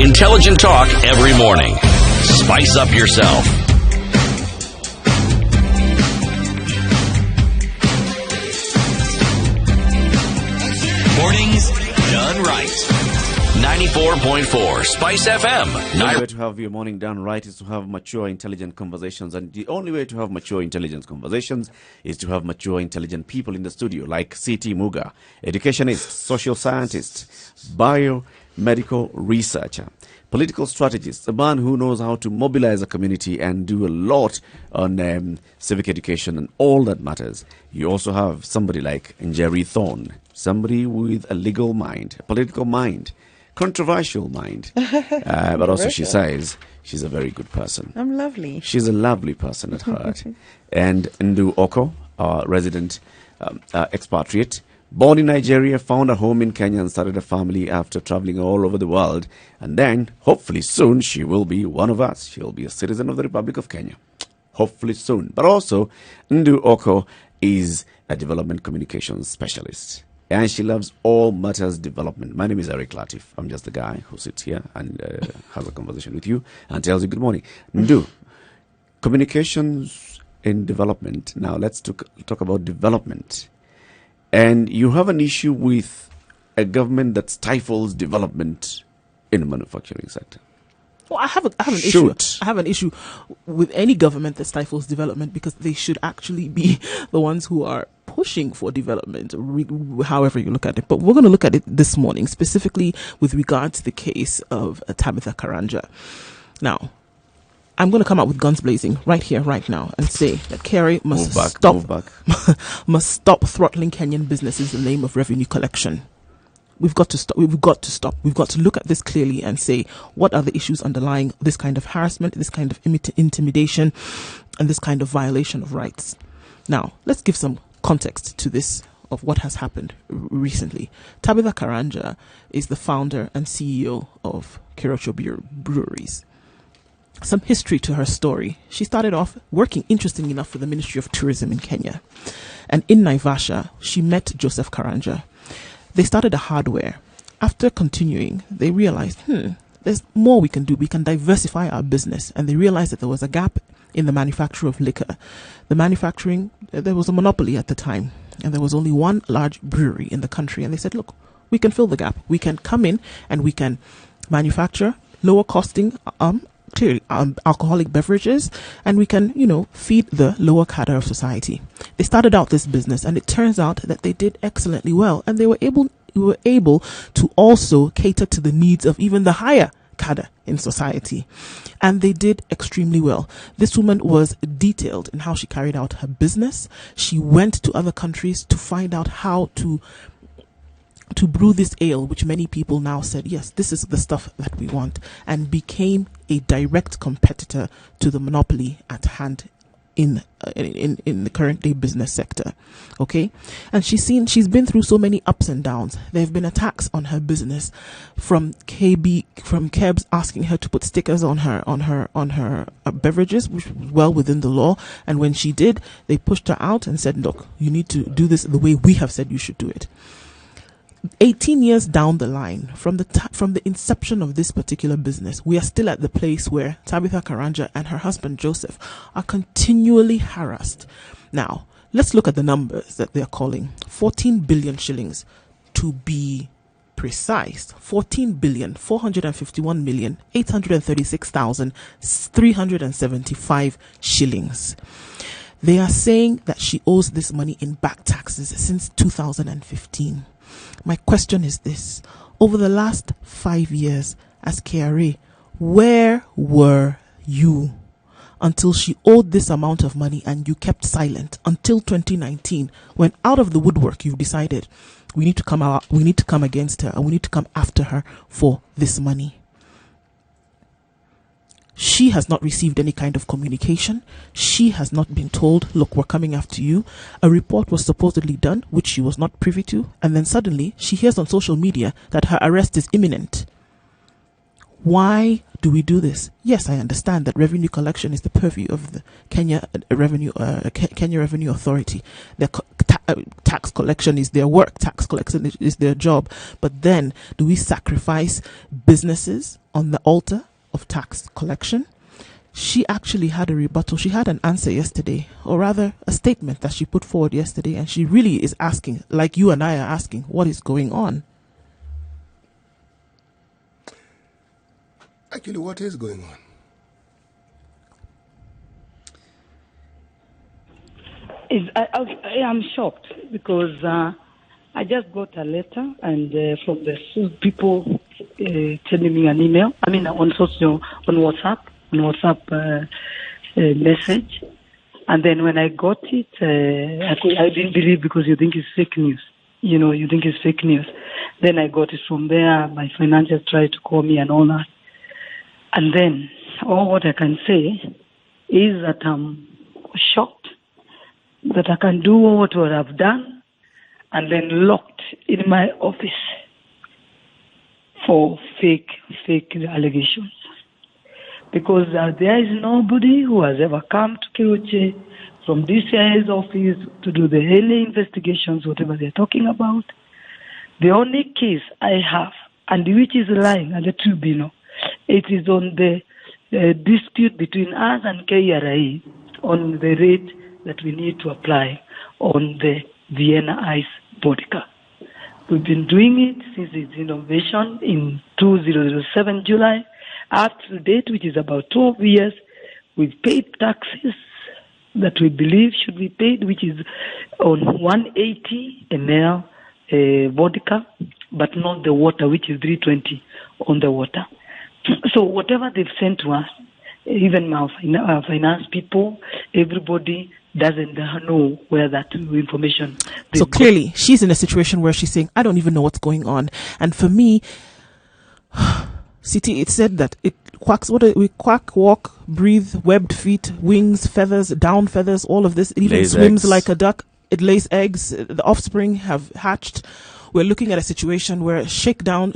Intelligent talk every morning. Spice up yourself. Mornings done right. 94.4 Spice FM. The only way to have your morning done right is to have mature, intelligent conversations. And the only way to have mature, intelligent conversations is to have mature, intelligent people in the studio, like CT Muga, educationist, social scientist, biomedical researcher, political strategist, a man who knows how to mobilize a community and do a lot on civic education and all that matters. You also have somebody like Njeri Thorne, somebody with a legal mind, a political mind, controversial mind, but also she says she's a very good person. I'm lovely. She's a lovely person at heart. And Okoh, our resident expatriate, born in Nigeria, found a home in Kenya and started a family after traveling all over the world. And then, hopefully soon, she will be one of us. She'll be a citizen of the Republic of Kenya. Hopefully soon. But also, Okoh is a development communications specialist. And she loves all matters development. My name is Latiff. I'm just the guy who sits here and has a conversation with you and tells you good morning. Communications in development. Now let's talk about development. And you have an issue with a government that stifles development in the manufacturing sector. Well, I have an issue. I have an issue with any government that stifles development, because they should actually be the ones who are pushing for development, however you look at it. But we're going to look at it this morning, specifically with regard to the case of Tabitha Karanja. Now, I'm going to come out with guns blazing right here, right now, and say that Kerry must stop throttling Kenyan businesses in the name of revenue collection. We've got to stop. We've got to stop. We've got to look at this clearly and say, what are the issues underlying this kind of harassment, this kind of intimidation, and this kind of violation of rights? Now, let's give some context to this, of what has happened recently. Tabitha Karanja is the founder and CEO of Kiracho Breweries. Some history to her story. She started off working, interestingly enough, for the Ministry of Tourism in Kenya. And in Naivasha, she met Joseph Karanja. They started a hardware. After continuing, they realized, there's more we can do. We can diversify our business. And they realized that there was a gap in the manufacture of liquor. The manufacturing, there was a monopoly at the time. And there was only one large brewery in the country. And they said, look, we can fill the gap. We can come in and we can manufacture lower costing, clearly alcoholic beverages, and we can, feed the lower cadre of society. They started out this business, and it turns out that they did excellently well, and they were able to also cater to the needs of even the higher cadre in society, and they did extremely well. This woman was detailed in how she carried out her business. She went to other countries to find out how to brew this ale, which many people now said, yes, this is the stuff that we want, and became a direct competitor to the monopoly at hand in the current day business sector. Okay, and she's been through so many ups and downs. There have been attacks on her business from KEBS asking her to put stickers on her beverages, which was well within the law. And when she did, they pushed her out and said, look, you need to do this the way we have said you should do it. 18 years down the line, from the inception of this particular business, we are still at the place where Tabitha Karanja and her husband Joseph are continually harassed. Now, let's look at the numbers that they are calling. 14 billion shillings, to be precise. 14,451,836,375 shillings. They are saying that she owes this money in back taxes since 2015. My question is this: over the last 5 years as KRA, where were you until she owed this amount of money and you kept silent until 2019, when out of the woodwork you've decided we need to come against her, and we need to come after her for this money? She has not received any kind of communication. She has not been told, look, we're coming after you. A report was supposedly done, which she was not privy to. And then suddenly she hears on social media that her arrest is imminent. Why do we do this? Yes, I understand that revenue collection is the purview of the Kenya Revenue Authority. Their tax collection is their work. Tax collection is their job. But then, do we sacrifice businesses on the altar of tax collection. She actually had a rebuttal. She had an answer yesterday, or rather a statement that she put forward yesterday, and she really is asking, like you and I are asking, what is going on? Actually, what is going on? I'm shocked because I just got a letter and from the people sending me an email. I mean, on WhatsApp message. And then when I got it, I didn't believe because you think it's fake news. You think it's fake news. Then I got it from there. My financiers tried to call me and all that. And then all what I can say is that I'm shocked that I can do what I've done and then locked in my office for fake allegations. Because there is nobody who has ever come to Kiruche from DCI's office to do the early investigations, whatever they're talking about. The only case I have, and which is lying at the tribunal, it is on the dispute between us and KRA on the rate that we need to apply on the Vienna Ice vodka. We've been doing it since its innovation in 2007 July. Up to date, which is about 12 years, we've paid taxes that we believe should be paid, which is on 180 ml vodka, but not the water, which is 320 on the water. So whatever they've sent to us, even our finance people, everybody doesn't know where that information. So clearly, she's in a situation where she's saying, I don't even know what's going on. And for me, City, it said that it quacks. We quack, walk, breathe, webbed feet, wings, feathers, down feathers, all of this. It even swims like a duck. It lays eggs. The offspring have hatched. We're looking at a situation where shake down.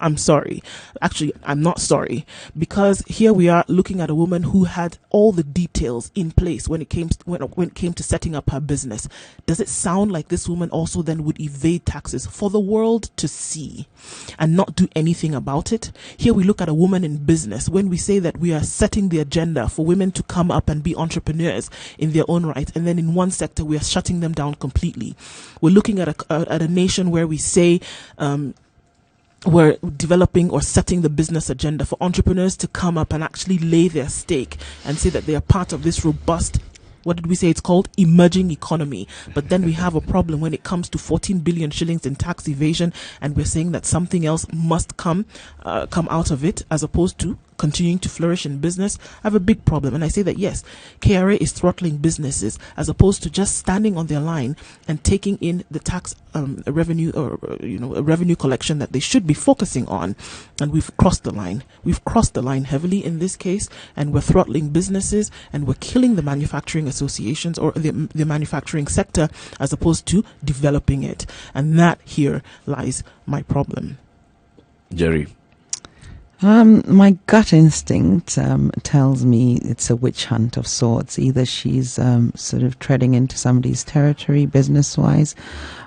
I'm sorry. Actually, I'm not sorry, because here we are looking at a woman who had all the details in place when it came to setting up her business. Does it sound like this woman also then would evade taxes for the world to see and not do anything about it? Here we look at a woman in business when we say that we are setting the agenda for women to come up and be entrepreneurs in their own right, and then in one sector we are shutting them down completely. We're looking at a nation where we say we're developing or setting the business agenda for entrepreneurs to come up and actually lay their stake and say that they are part of this robust, what did we say it's called, emerging economy. But then we have a problem when it comes to 14 billion shillings in tax evasion, and we're saying that something else must come out of it as opposed to continuing to flourish in business. I have a big problem, and I say that yes, KRA is throttling businesses as opposed to just standing on their line and taking in the tax revenue or revenue collection that they should be focusing on. And we've crossed the line. We've crossed the line heavily in this case, and we're throttling businesses and we're killing the manufacturing associations or the manufacturing sector as opposed to developing it. And that here lies my problem. Njeri. My gut instinct tells me it's a witch hunt of sorts. Either she's sort of treading into somebody's territory business-wise,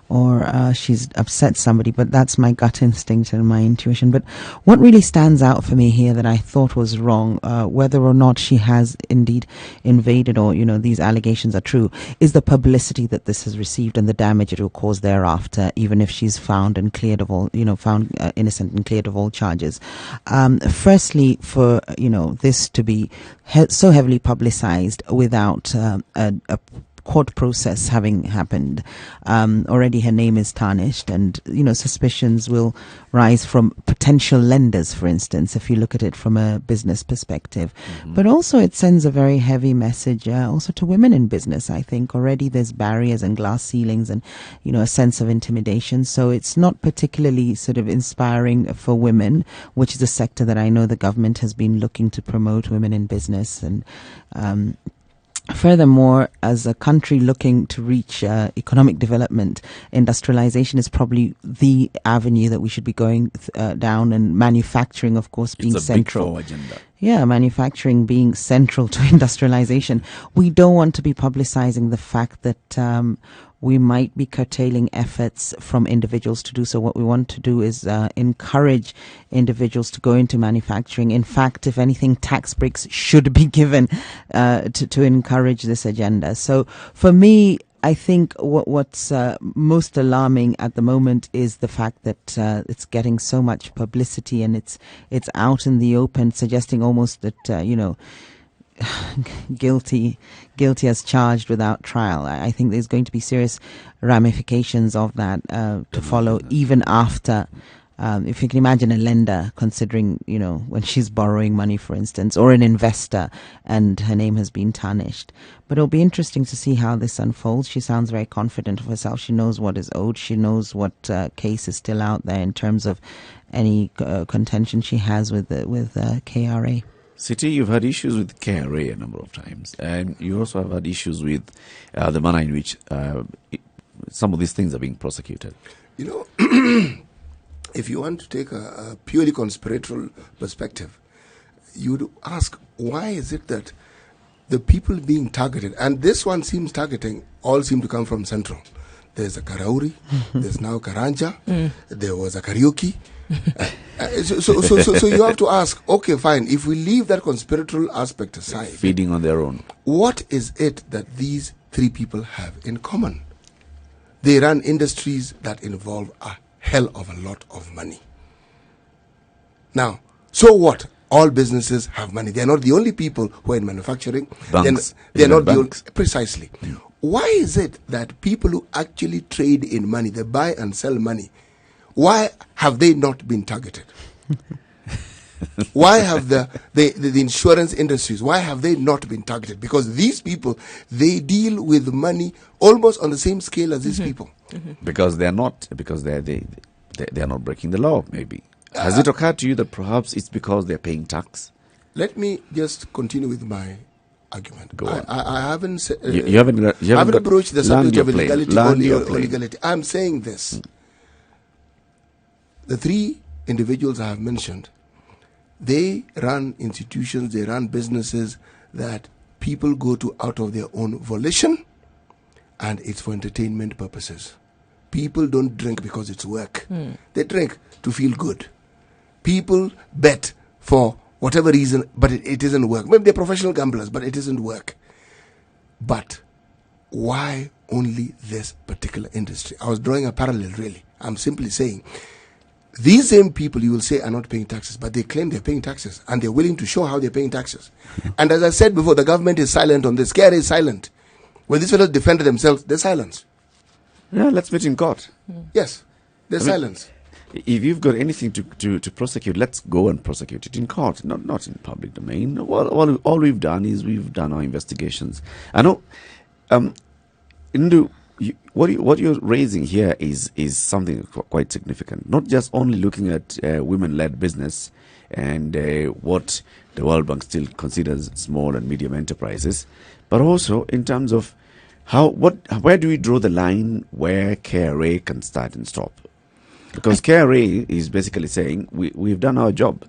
or she's upset somebody, but that's my gut instinct and my intuition. But what really stands out for me here that I thought was wrong, whether or not she has indeed invaded or, these allegations are true, is the publicity that this has received and the damage it will cause thereafter, even if she's found and cleared of all, found innocent and cleared of all charges. Firstly, for, this to be so heavily publicized without a court process having happened, already her name is tarnished, and suspicions will rise from potential lenders, for instance, if you look at it from a business perspective. But also it sends a very heavy message also to women in business. I think already there's barriers and glass ceilings and a sense of intimidation, so it's not particularly sort of inspiring for women, which is a sector that I know the government has been looking to promote, women in business. And furthermore, as a country looking to reach economic development, industrialization is probably the avenue that we should be going down, and manufacturing, of course, being central. Big agenda. Yeah, manufacturing being central to industrialization. We don't want to be publicizing the fact that we might be curtailing efforts from individuals to do so. What we want to do is encourage individuals to go into manufacturing. In fact, if anything, tax breaks should be given to encourage this agenda. So for me, I think what's most alarming at the moment is the fact that it's getting so much publicity and it's out in the open, suggesting almost that guilty as charged without trial. I think there's going to be serious ramifications of that to follow, even after. If you can imagine a lender considering, when she's borrowing money, for instance, or an investor and her name has been tarnished. But it'll be interesting to see how this unfolds. She sounds very confident of herself. She knows what is owed. She knows what case is still out there in terms of any contention she has with KRA. City, you've had issues with KRA a number of times, and you also have had issues with the manner in which some of these things are being prosecuted. If you want to take a purely conspiratorial perspective, you would ask, why is it that the people being targeted, and this one seems targeting, all seem to come from Central. There's a Karauri, there's now Karanja, there was a karaoke. So you have to ask, okay, fine, if we leave that conspiratorial aspect aside, feeding on their own, what is it that these three people have in common? They run industries that involve a hell of a lot of money. Now, so what? All businesses have money. They're not the only people who are in manufacturing. Banks. They're not banks. the only. Precisely. Why is it that people who actually trade in money, they buy and sell money, why have they not been targeted? Why have the insurance industries, why have they not been targeted? Because these people, they deal with money almost on the same scale as these people. Because they are not breaking the law, maybe. Has it occurred to you that perhaps it's because they're paying tax? Let me just continue with my argument. Go on. I haven't said, You haven't approached the subject of legality or illegality. I'm saying this. The three individuals I have mentioned, they run institutions, they run businesses that people go to out of their own volition, and it's for entertainment purposes. People don't drink because it's work. They drink to feel good. People bet for whatever reason, but it isn't work. Maybe they're professional gamblers, but it isn't work. But why only this particular industry? I was drawing a parallel, really. I'm simply saying, these same people you will say are not paying taxes, but they claim they're paying taxes, and they're willing to show how they're paying taxes. And as I said before, the government is silent on this. KRA is silent. When these fellows defend themselves, they're silent. Yeah, let's meet in court. Yes, they're silent. If you've got anything to prosecute, let's go and prosecute it in court, not in public domain. All we've done is we've done our investigations. I know, Indu, what you're raising here is something quite significant. Not just only looking at women-led business and what the World Bank still considers small and medium enterprises, but also in terms of where do we draw the line where KRA can start and stop? Because KRA is basically saying we've done our job.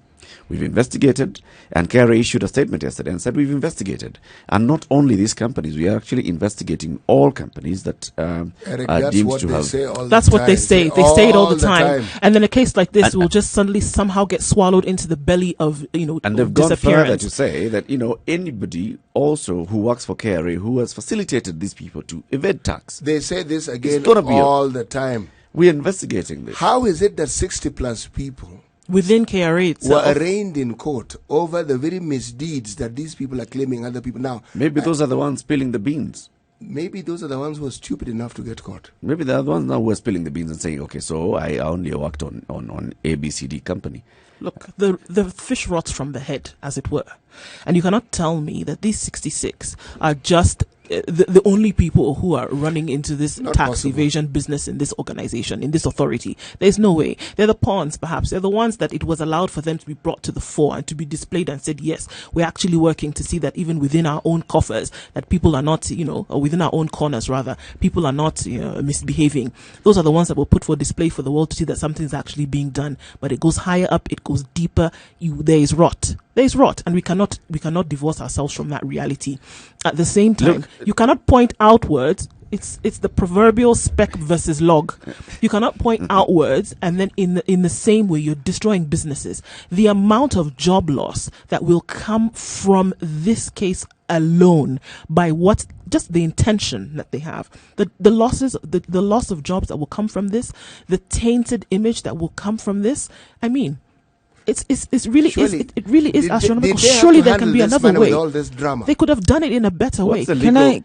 We've investigated, and KRA issued a statement yesterday and said we've investigated. And not only these companies, we are actually investigating all companies that Eric, are deemed to have. That's what they say. They say it all the time. And then a case like this will just suddenly somehow get swallowed into the belly of, and they've gone further to say that, anybody also who works for KRA who has facilitated these people to evade tax. They say this again all the time. We're investigating this. How is it that 60 plus people within KRA itself were arraigned in court over the very misdeeds that these people are claiming other people now? Maybe those are the ones spilling the beans. Maybe those are the ones who are stupid enough to get caught. Maybe they're the ones now who are spilling the beans and saying, okay, so I only worked on ABCD company. Look, the fish rots from the head, as it were. And you cannot tell me that these 66 are just the only people who are running into this tax evasion business in this organization, in this authority. There's no way. They're the pawns, perhaps. They're the ones that it was allowed for them to be brought to the fore and to be displayed and said, yes, we're actually working to see that even within our own coffers, that people are not, or within our own corners, rather, people are not misbehaving. Those are the ones that were put for display for the world to see that something's actually being done. But it goes higher up, it goes deeper. There is rot. There is rot, and we cannot divorce ourselves from that reality. At the same time, you cannot point outwards It's the proverbial speck versus log. You cannot point outwards and then in the same way you're destroying businesses. The amount of job loss that will come from this case alone by what just the intention that they have, the losses, the loss of jobs that will come from this, the tainted image that will come from this. I mean, it really is astronomical. Surely there can be another way. All this drama. They could have done it in a better way. Can I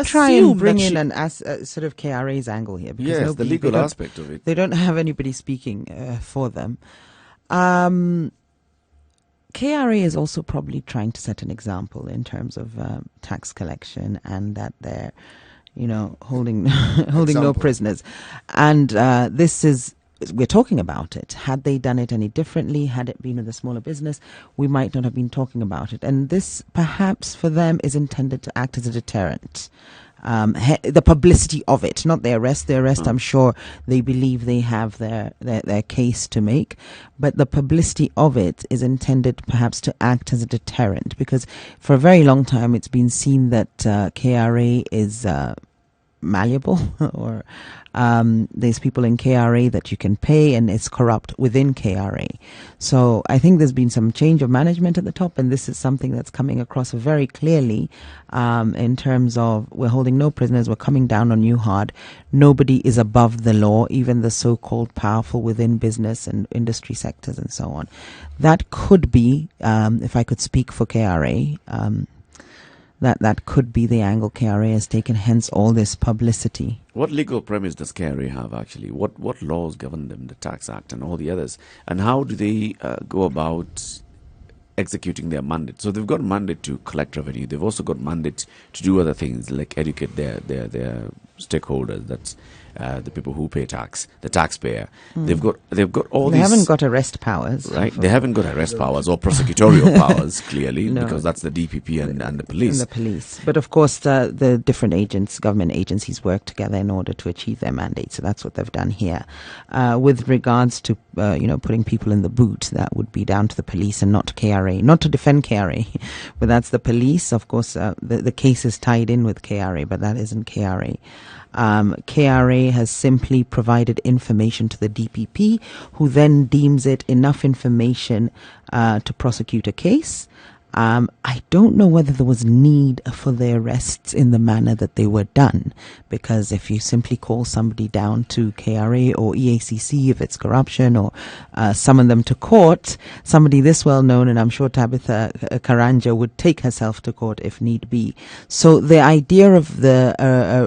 try and bring in sort of KRA's angle here? Because yes, the legal aspect of it. They don't have anybody speaking for them. KRA is also probably trying to set an example in terms of tax collection, and that they're, holding no prisoners. And we're talking about it. Had they done it any differently, had it been in the smaller business, we might not have been talking about it. And this, perhaps, for them is intended to act as a deterrent. The publicity of it, not the arrest. The arrest, I'm sure they believe they have their case to make, but the publicity of it is intended perhaps to act as a deterrent, because for a very long time it's been seen that KRA is malleable, or there's people in KRA that you can pay, and it's corrupt within KRA. So I think there's been some change of management at the top, and this is something that's coming across very clearly in terms of we're holding no prisoners, we're coming down on you hard. Nobody is above the law, even the so-called powerful within business and industry sectors and so on. That could be, if I could speak for KRA, that could be the angle KRA has taken, hence all this publicity. What legal premise does KRA have, actually? What laws govern them, the Tax Act and all the others? And how do they go about executing their mandate? So they've got a mandate to collect revenue. They've also got mandate to do other things, like educate their stakeholders. That's the people who pay tax, the taxpayer. They've got all they these. They haven't got arrest powers, right? They haven't got arrest powers or prosecutorial powers, clearly, no, because that's the DPP and the police. And the police, but of course the different government agencies work together in order to achieve their mandate. So that's what they've done here. With regards to putting people in the boot, that would be down to the police and not KRA. Not to defend KRA, but that's the police. Of course, the case is tied in with KRA, but that isn't KRA. KRA has simply provided information to the DPP, who then deems it enough information to prosecute a case. I don't know whether there was need for the arrests in the manner that they were done, because if you simply call somebody down to KRA or EACC if it's corruption, or summon them to court, somebody this well known, and I'm sure Tabitha Karanja would take herself to court if need be. So the idea of the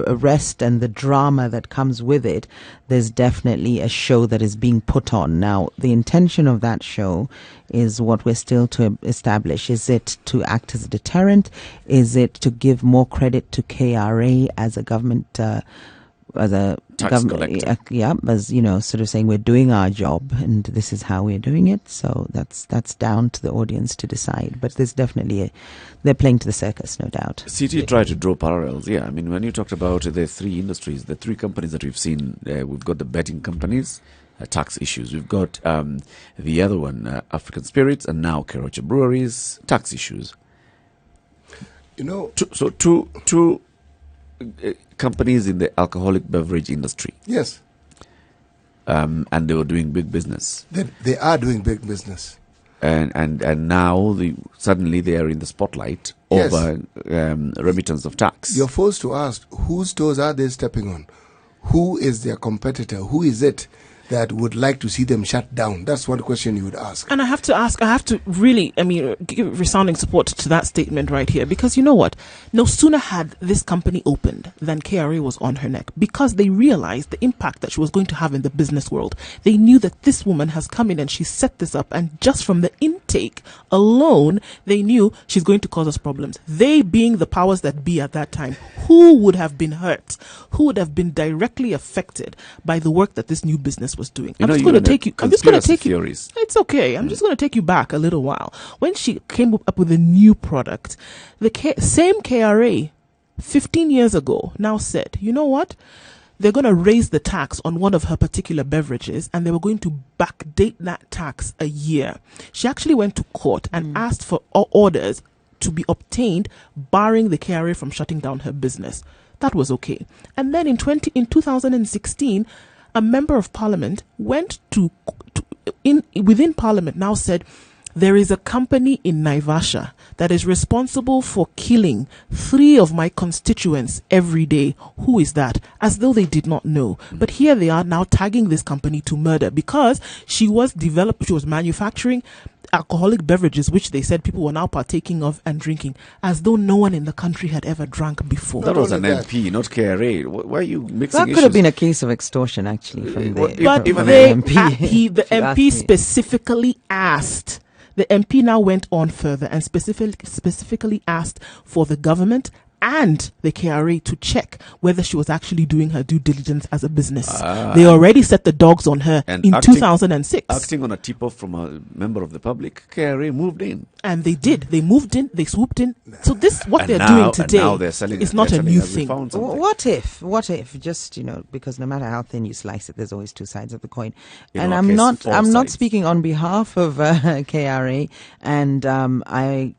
arrest and the drama that comes with it, there's definitely a show that is being put on. Now, the intention of that show is what we're still to establish. Is it to act as a deterrent? Is it to give more credit to KRA as a government, as a tax collector? As sort of saying we're doing our job and this is how we're doing it. So that's down to the audience to decide. But there's definitely they're playing to the circus, no doubt. CT tried to draw parallels. Yeah, I mean, when you talked about the three industries, the three companies that we've seen, we've got the betting companies. Tax issues. We've got the other one, African Spirits, and now Keroche Breweries, tax issues. Two companies in the alcoholic beverage industry. Yes. And they were doing big business. They are doing big business. And now suddenly they are in the spotlight over remittance of tax. You're forced to ask, whose toes are they stepping on? Who is their competitor? Who is it that would like to see them shut down? That's one question you would ask. And I have to really, give resounding support to that statement right here, because you know what? No sooner had this company opened than KRA was on her neck, because they realized the impact that she was going to have in the business world. They knew that this woman has come in and she set this up, and just from the intake alone, they knew she's going to cause us problems. They being the powers that be at that time, who would have been hurt? Who would have been directly affected by the work that this new business was doing? I'm just going to take you. It's okay. I'm just going to take you back a little while. When she came up with a new product, the same KRA 15 years ago now said, you know what? They're going to raise the tax on one of her particular beverages, and they were going to backdate that tax a year. She actually went to court and asked for orders to be obtained, barring the KRA from shutting down her business. That was okay. And then in 2016, a member of parliament went within parliament now said, there is a company in Naivasha that is responsible for killing 3 of my constituents every day. Who is that? As though they did not know. But here they are now tagging this company to murder because she was manufacturing alcoholic beverages, which they said people were now partaking of and drinking, as though no one in the country had ever drunk before. That was an MP, not KRA. Why are you mixing That could have been a case of extortion, actually, from the MP. The MP specifically asked. The MP now went on further and specifically asked for the government and the KRA to check whether she was actually doing her due diligence as a business. They already set the dogs on her in 2006. Acting on a tip-off from a member of the public, KRA moved in. And they did. They moved in. They swooped in. So this, what they're doing today, is not a new thing. What if, just, because no matter how thin you slice it, there's always 2 sides of the coin. And I'm not speaking on behalf of KRA, and I,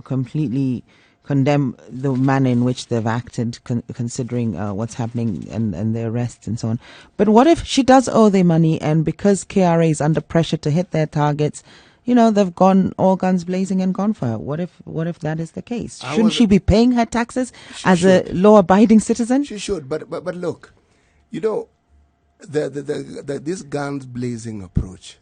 completely condemn the manner in which they've acted, considering what's happening and their arrests and so on. But what if she does owe their money, and because KRA is under pressure to hit their targets, they've gone all guns blazing and gone for her? What if that is the case? Shouldn't she be paying her taxes as a law-abiding citizen? She should, but look, this guns blazing approach.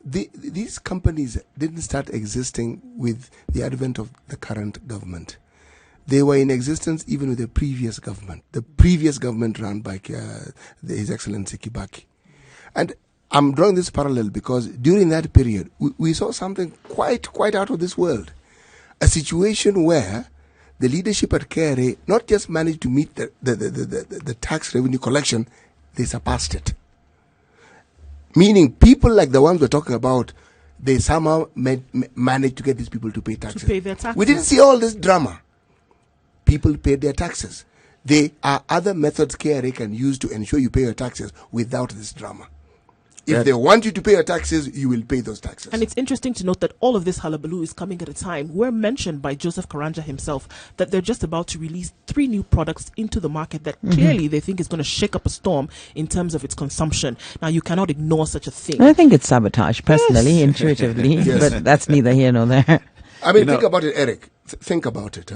These companies didn't start existing with the advent of the current government. They were in existence even with the previous government run by His Excellency Kibaki. And I'm drawing this parallel because during that period, we saw something quite out of this world. A situation where the leadership at KRA not just managed to meet the tax revenue collection, they surpassed it. Meaning people like the ones we're talking about, they somehow managed to get these people to pay taxes. To pay their taxes. We didn't see all this drama. People paid their taxes. There are other methods KRA can use to ensure you pay your taxes without this drama. If they want you to pay your taxes, you will pay those taxes. And it's interesting to note that all of this hullabaloo is coming at a time where mentioned by Joseph Karanja himself that they're just about to release 3 new products into the market that clearly they think is going to shake up a storm in terms of its consumption. Now, you cannot ignore such a thing. I think it's sabotage, personally, intuitively, but that's neither here nor there. I mean, think about it, Eric. Think about it.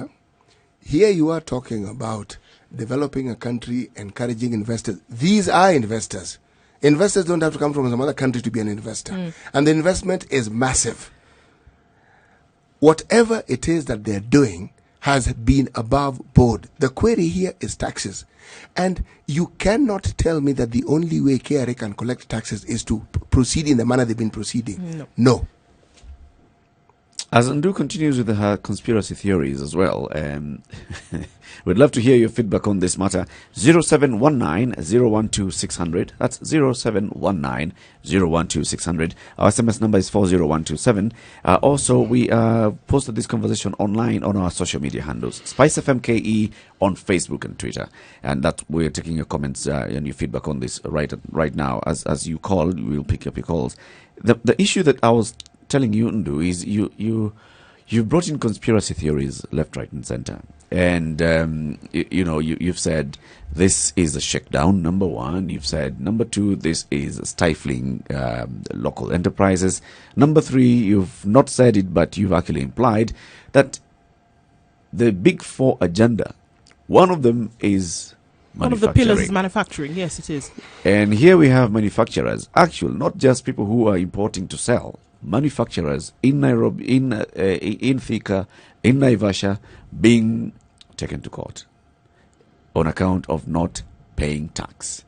Here you are talking about developing a country, encouraging investors. These are investors. Investors don't have to come from some other country to be an investor. And the investment is massive. Whatever it is that they're doing has been above board. The query here is taxes. And you cannot tell me that the only way KRA can collect taxes is to proceed in the manner they've been proceeding. No. As Ndu continues with her conspiracy theories as well, we'd love to hear your feedback on this matter. 0719-012-600. That's 0719-012-600. Our SMS number is 40127. Also, we posted this conversation online on our social media handles. Spice FM KE on Facebook and Twitter. And that we're taking your comments and your feedback on this right now. As you call, we'll pick up your calls. The issue that I was telling you, Ndu, is you brought in conspiracy theories left, right, and center, and you've said this is a shakedown. Number 1, you've said number 2, this is stifling local enterprises. Number 3, you've not said it, but you've actually implied that the big 4 agenda, one of them is one of the pillars is manufacturing. Yes, it is. And here we have manufacturers, actual, not just people who are importing to sell. Manufacturers in Nairobi, in Thika, in Naivasha, being taken to court on account of not paying tax.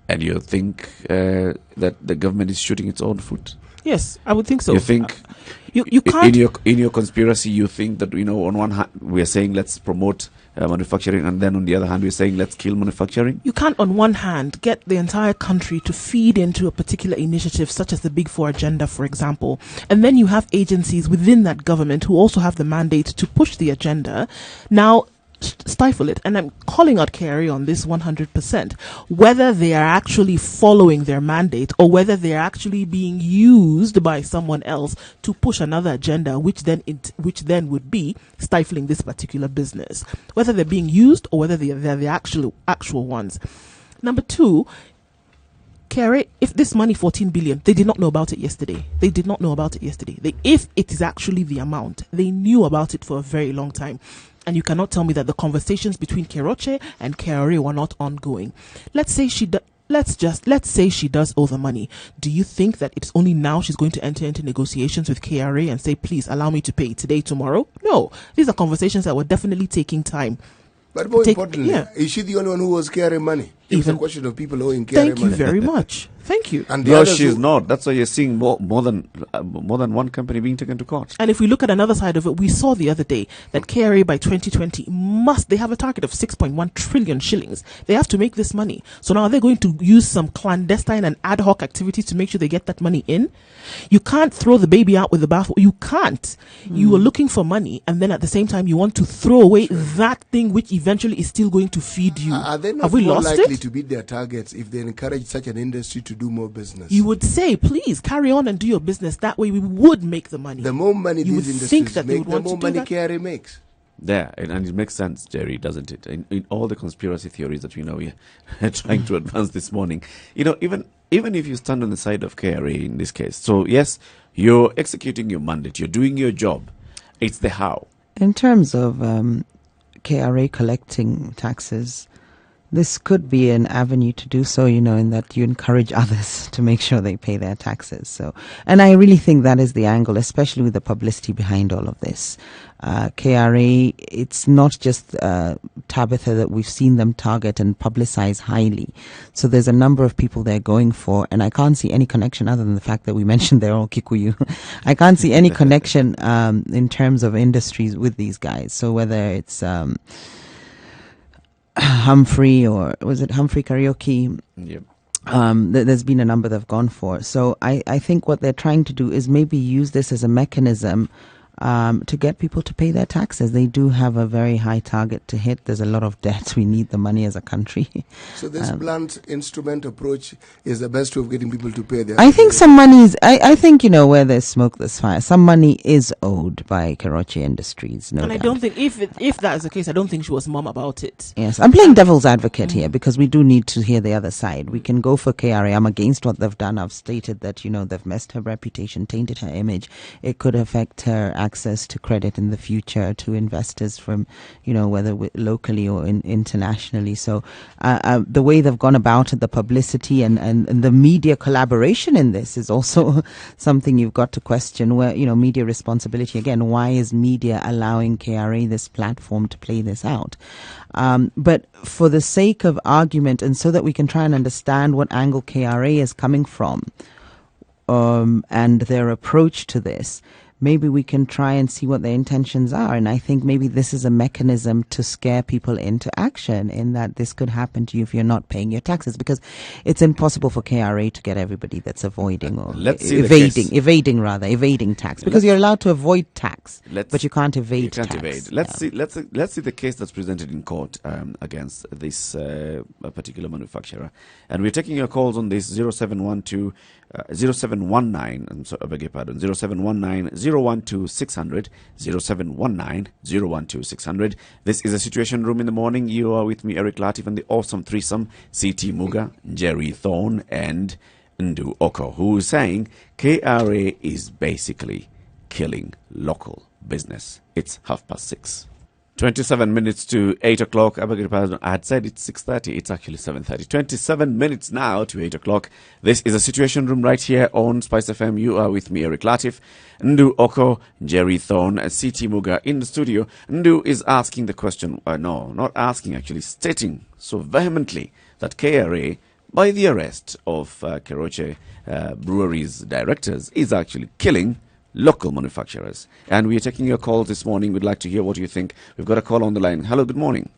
And you think that the government is shooting its own foot? Yes, I would think so. You think you can't in your conspiracy, you think that on one hand we are saying let's promote manufacturing, and then on the other hand we're saying let's kill manufacturing? You can't on one hand get the entire country to feed into a particular initiative such as the Big 4 agenda, for example, and then you have agencies within that government who also have the mandate to push the agenda. Now, stifle it. And I'm calling out KRA on this 100%. Whether they are actually following their mandate or whether they are actually being used by someone else to push another agenda, which then would be stifling this particular business. Whether they're being used or whether they're the actual ones. Number two, KRA, if this money, 14 billion, they did not know about it yesterday. If it is actually the amount, they knew about it for a very long time. And you cannot tell me that the conversations between Keroche and KRA were not ongoing. Let's say she does owe the money. Do you think that it's only now she's going to enter into negotiations with KRA and say, please allow me to pay today, tomorrow? No. These are conversations that were definitely taking time. But more importantly, is she the only one who owes KRA money? It's a question of people owing KRA money. Thank you very much. Thank you. And no, she's not. That's why you're seeing more than one company being taken to court. And if we look at another side of it, we saw the other day that KRA by 2020 they have a target of 6.1 trillion shillings. They have to make this money. So now are they going to use some clandestine and ad hoc activities to make sure they get that money in? You can't throw the baby out with the bathwater. You can't. You are looking for money, and then at the same time you want to throw away that thing which eventually is still going to feed you. Are they not have we more lost likely it? to beat their targets if they encourage such an industry to do more business? You would say, please carry on and do your business. That way we would make the money. The more money you these would industries think that make, they would the want more to do money that. KRA makes. There, and it makes sense, Jerry, doesn't it? In all the conspiracy theories that we know we are trying to advance this morning, even if you stand on the side of KRA in this case, so yes, you're executing your mandate, you're doing your job. It's the how. In terms of KRA collecting taxes, this could be an avenue to do so, in that you encourage others to make sure they pay their taxes. So, and I really think that is the angle, especially with the publicity behind all of this. KRA, it's not just Tabitha that we've seen them target and publicize highly. So there's a number of people they're going for, and I can't see any connection other than the fact that we mentioned they're all Kikuyu. I can't see any connection in terms of industries with these guys. So whether it's Humphrey, or was it Humphrey Karaoke? Yep. There's been a number that have gone for. So I think what they're trying to do is maybe use this as a mechanism to get people to pay their taxes. They do have a very high target to hit. There's a lot of debts. We need the money as a country. So this blunt instrument approach is the best way of getting people to pay their I think some money is, I think, where there's smoke, there's fire. Some money is owed by Keroche Industries. No and doubt. I don't think, if that is the case, I don't think she was mum about it. Yes, I'm playing devil's advocate here because we do need to hear the other side. We can go for KRA. I'm against what they've done. I've stated that, they've messed her reputation, tainted her image. It could affect her access to credit in the future to investors from, whether locally or internationally. So the way they've gone about it, the publicity and the media collaboration in this is also something you've got to question where, media responsibility. Again, why is media allowing KRA this platform to play this out? But for the sake of argument and so that we can try and understand what angle KRA is coming from and their approach to this, maybe we can try and see what their intentions are. And I think maybe this is a mechanism to scare people into action, in that this could happen to you if you're not paying your taxes, because it's impossible for KRA to get everybody that's avoiding or evading tax, because you're allowed to avoid tax, but you can't evade tax. Let's see the case that's presented in court against this particular manufacturer. And we're taking your calls on this 0719, 0719-012-600, 0719-012-600. This is a Situation Room in the morning. You are with me, Eric Latiff, and the awesome threesome, CT Muga, Njeri Thorne, and Ndu Okoh, who is saying KRA is basically killing local business. It's 6:30. 27 minutes to 8 o'clock. I had said it's 6:30. It's actually 7:30. 27 minutes now to 8 o'clock. This is a Situation Room right here on Spice FM. You are with me, Eric Latiff, Ndu Okoh, Njeri Thorne, CT Muga in the studio. Ndu is asking the question, no, not asking, actually stating so vehemently that KRA, by the arrest of Keroche Brewery's directors, is actually killing local manufacturers. And we are taking your calls this morning. We'd like to hear what you think. We've got a call on the line. Hello, good morning.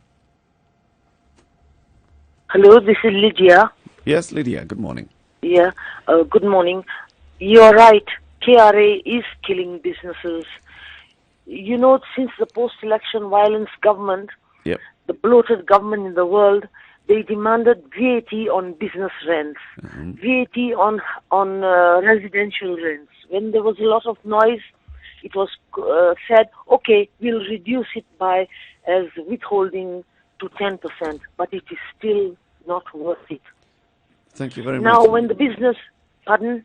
Hello, this is Lydia. Yes, Lydia, good morning. Yeah, good morning. You're right. KRA is killing businesses. Since the post-election violence government, Yep. the bloated government in the world, they demanded VAT on business rents, VAT on residential rents. When there was a lot of noise, it was said, okay, we'll reduce it by as withholding to 10%, but it is still not worth it. Thank you very much. Now, when the business, pardon?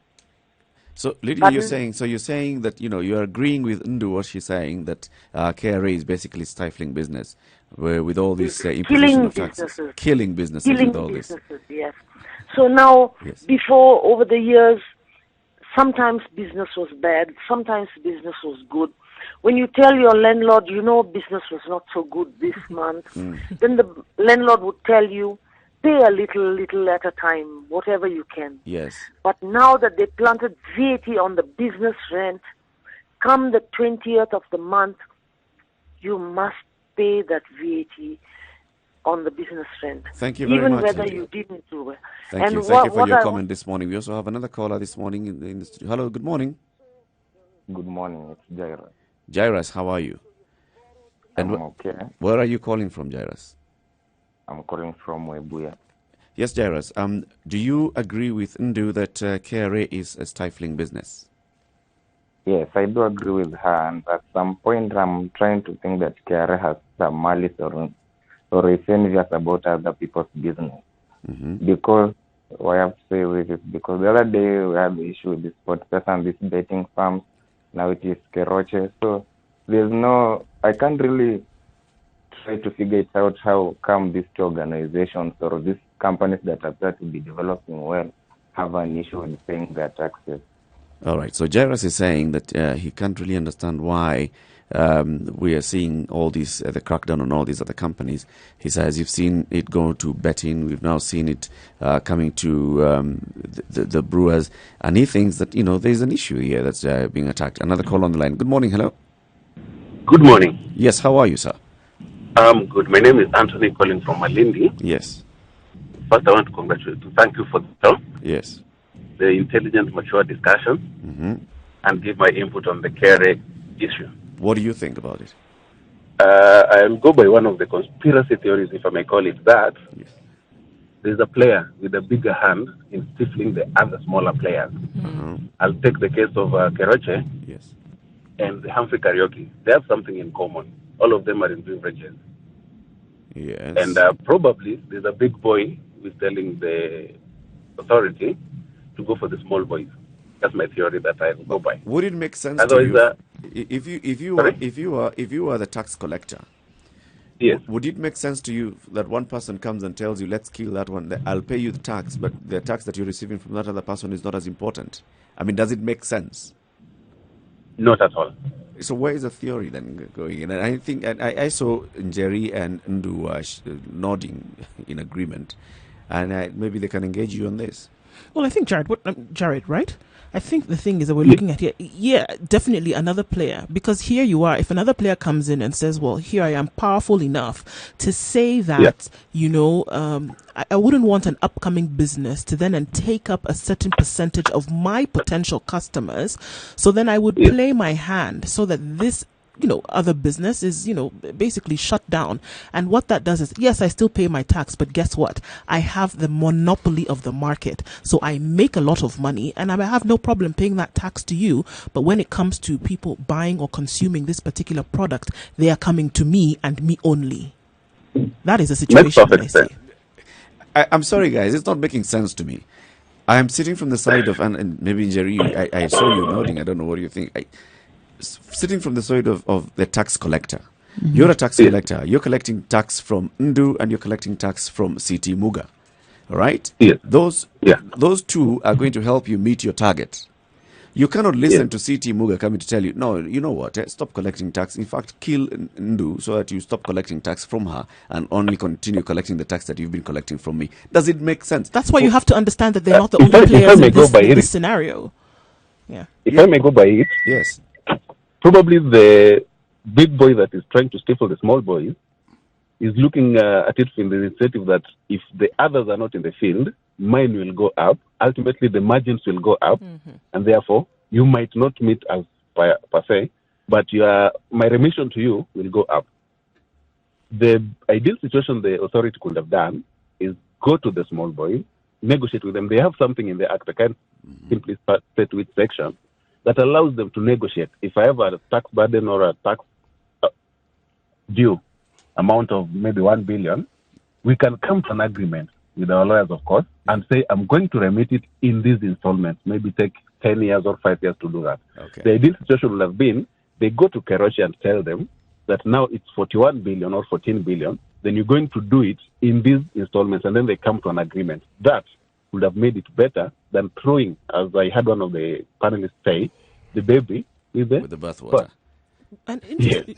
So, Lydia, Pardon? you're saying that, you're agreeing with Ndu, what she's saying, that KRA is basically stifling business with all this imposition of taxes. Killing businesses with all this. Yes. So now, Yes. before, over the years, sometimes business was bad, sometimes business was good. When you tell your landlord, business was not so good this month, then the landlord would tell you, pay a little at a time, whatever you can. Yes. But now that they planted VAT on the business rent, come the 20th of the month, you must pay that VAT on the business rent. Thank you very much. Even whether you didn't do it. Thank you. Thank you for your comment this morning. We also have another caller this morning in the studio. Hello, good morning. Good morning, it's Jairus. Jairus, how are you? And I'm okay. where are you calling from, Jairus? I'm calling from Webuya. Yes, Jairus. Do you agree with Ndu that KRA is a stifling business? Yes, I do agree with her, and at some point I'm trying to think that KRA has some malice or is envious about other people's business. Because, what I have to say with it, because the other day we had the issue with this podcast and this dating farms, now it is Keroche, so I can't really try to figure it out how come these two organizations or these companies that appear to be developing well have an issue in paying their taxes. All right. So Jairus is saying that he can't really understand why we are seeing all these, the crackdown on all these other companies. He says you've seen it go to betting. We've now seen it coming to the brewers. And he thinks that, there's an issue here that's being attacked. Another call on the line. Good morning. Hello. Good morning. Yes. How are you, sir? I'm good. My name is Anthony calling from Malindi. Yes. First, I want to thank you for the show. Yes. The intelligent, mature discussion, and give my input on the KRA issue. What do you think about it? I'll go by one of the conspiracy theories, if I may call it that. Yes. There's a player with a bigger hand in stifling the other smaller players. I'll take the case of Keroche Yes. and the Humphrey Karaoke. They have something in common. All of them are in beverages. Yes. And probably there's a big boy who is telling the authority to go for the small boys. That's my theory that I go by. Would it make sense Otherwise, to you if you are the tax collector? Yes. Would it make sense to you that one person comes and tells you, let's kill that one, I'll pay you the tax, but the tax that you're receiving from that other person is not as important? I mean, does it make sense? Not at all. So where is the theory then going in? And I think I saw Njeri and Ndu nodding in agreement, and maybe they can engage you on this. Well, I think Jared, right? I think the thing is that we're looking at here, definitely another player, because here you are, if another player comes in and says, well, here I am powerful enough to say that, I wouldn't want an upcoming business to then take up a certain percentage of my potential customers. So then I would play my hand so that this other business is, basically shut down. And what that does is, yes, I still pay my tax, but guess what? I have the monopoly of the market. So I make a lot of money and I have no problem paying that tax to you. But when it comes to people buying or consuming this particular product, they are coming to me and me only. That is a situation that I see. I'm sorry, guys. It's not making sense to me. I am sitting from the side of, and maybe Njeri, I saw you nodding. I don't know what you think. Sitting from the side of the tax collector. You're a tax collector. You're collecting tax from Ndu and you're collecting tax from CT Muga. All right? Yes. Those two are going to help you meet your target. You cannot listen to CT Muga coming to tell you, no, you know what, stop collecting tax. In fact, kill Ndu so that you stop collecting tax from her and only continue collecting the tax that you've been collecting from me. Does it make sense? That's why you have to understand that they're not the only players in this scenario. Yeah. If I may go by it, yes. Probably the big boy that is trying to stifle the small boys is looking at it from the initiative that if the others are not in the field, mine will go up. Ultimately, the margins will go up, and therefore, you might not meet as per se, but my remission to you will go up. the ideal situation the authority could have done is go to the small boys, negotiate with them. They have something in the act, I can't simply state which section, that allows them to negotiate. If I have a tax burden or a tax due amount of maybe 1 billion, we can come to an agreement with our lawyers, of course, and say, I'm going to remit it in these installments, maybe take 10 years or 5 years to do that. Okay. The ideal situation would have been, they go to Keroche and tell them that now it's 41 billion or 14 billion, then you're going to do it in these installments, and then they come to an agreement. That would have made it better than throwing, as I had one of the panelists say, the baby with the bathwater. And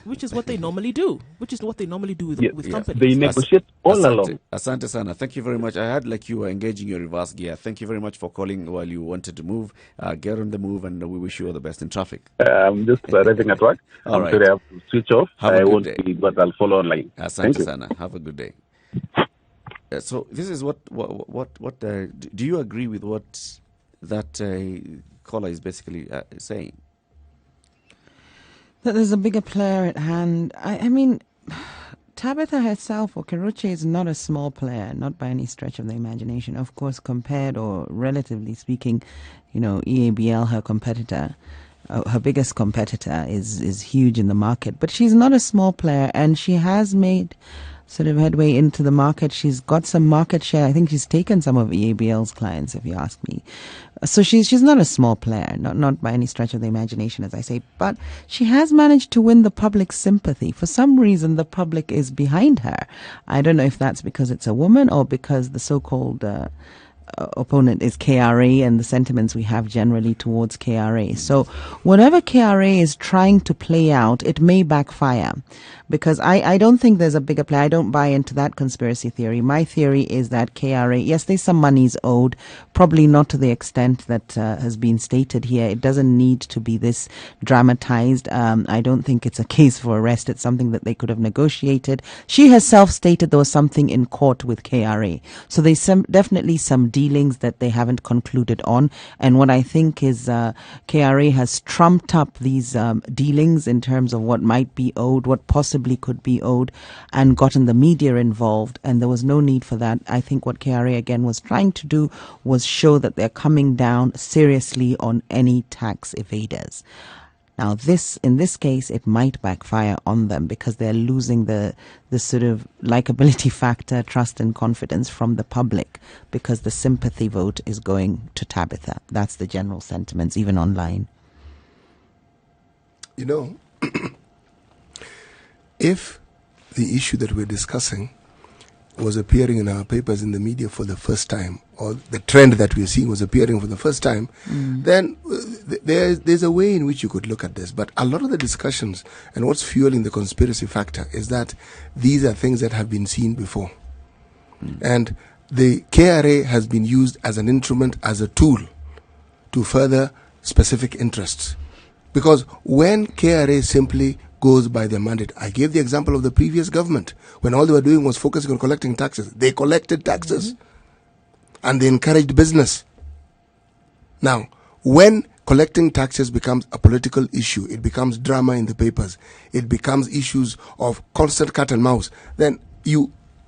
which is what they normally do. Which is what they normally do with companies. They negotiate all along. Asante sana. Thank you very much. I heard like you were engaging your reverse gear. Thank you very much for calling while you wanted to move. Get on the move, and we wish you all the best in traffic. I'm just arriving at work. All right. Sorry, I have to switch off. I won't be, but I'll follow online. Asante sana. Have a good day. So this is what do you agree with what that caller is basically saying? That there's a bigger player at hand. I mean, Tabitha herself, or Keroche, is not a small player, not by any stretch of the imagination. Of course, compared or relatively speaking, EABL, her competitor, her biggest competitor, is huge in the market. But she's not a small player, and she has made sort of headway into the market. She's got some market share. I think she's taken some of EABL's clients, if you ask me. So she's not a small player, not by any stretch of the imagination, as I say. But she has managed to win the public's sympathy. For some reason, the public is behind her. I don't know if that's because it's a woman or because the so-called opponent is KRA and the sentiments we have generally towards KRA. So whatever KRA is trying to play out, it may backfire, because I don't think there's a bigger play. I don't buy into that conspiracy theory. My theory is that KRA, yes, there's some monies owed, probably not to the extent that has been stated here. It doesn't need to be this dramatized. I don't think it's a case for arrest. It's something that they could have negotiated. She herself stated there was something in court with KRA. So there's definitely some dealings that they haven't concluded on. And what I think is KRA has trumped up these dealings in terms of what might be owed, what possibly could be owed, and gotten the media involved. And there was no need for that. I think what KRA again was trying to do was show that they're coming down seriously on any tax evaders. Now, in this case, it might backfire on them because they're losing the sort of likability factor, trust and confidence from the public, because the sympathy vote is going to Tabitha. That's the general sentiments, even online. If the issue that we're discussing was appearing in our papers in the media for the first time, or the trend that we're seeing was appearing for the first time, then there's a way in which you could look at this. But a lot of the discussions and what's fueling the conspiracy factor is that these are things that have been seen before. And the KRA has been used as an instrument, as a tool to further specific interests. Because when KRA simply goes by their mandate, I gave the example of the previous government, when all they were doing was focusing on collecting taxes. They collected taxes and they encouraged business. Now, when collecting taxes becomes a political issue, it becomes drama in the papers, it becomes issues of constant cat and mouse, then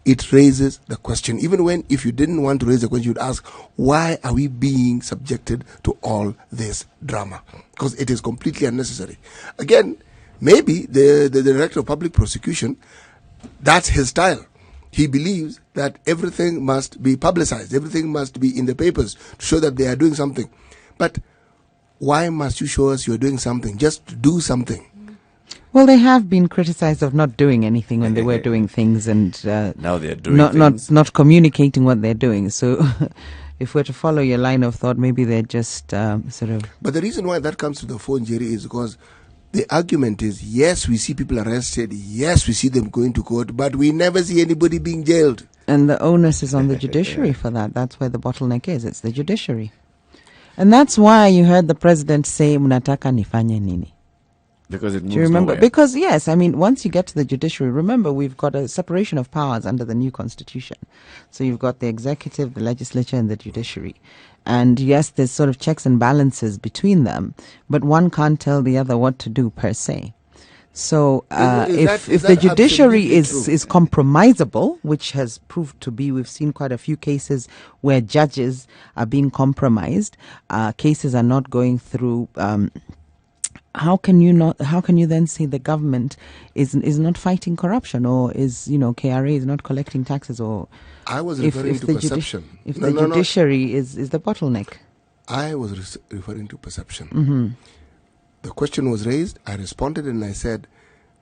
it raises the question. Even when, if you didn't want to raise the question, you'd ask, why are we being subjected to all this drama? Because it is completely unnecessary. Again, maybe the Director of Public Prosecution, that's his style. He believes that everything must be publicized, everything must be in the papers to show that they are doing something. But why must you show us you're doing something? Just do something. Well, they have been criticized of not doing anything when they were doing things, and now they're doing things. Not communicating what they're doing. So if we're to follow your line of thought, maybe they're just sort of... But the reason why that comes to the fore, Njeri, is because the argument is, yes, we see people arrested, yes, we see them going to court, but we never see anybody being jailed. And the onus is on the judiciary for that. That's where the bottleneck is. It's the judiciary. And that's why you heard the president say, "Mnataka nifanye nini?" Because it moves. Do you remember? Nowhere. Because, yes, I mean, once you get to the judiciary, remember, we've got a separation of powers under the new constitution. So you've got the executive, the legislature, and the judiciary. And yes, there's sort of checks and balances between them, but one can't tell the other what to do per se. So Is if that the judiciary absolutely is compromisable, which has proved to be, we've seen quite a few cases where judges are being compromised, cases are not going through. How can you then say the government is not fighting corruption, or is KRA is not collecting taxes, or I was referring to perception. If the judiciary is the bottleneck. I was referring to perception. The question was raised, I responded, and I said,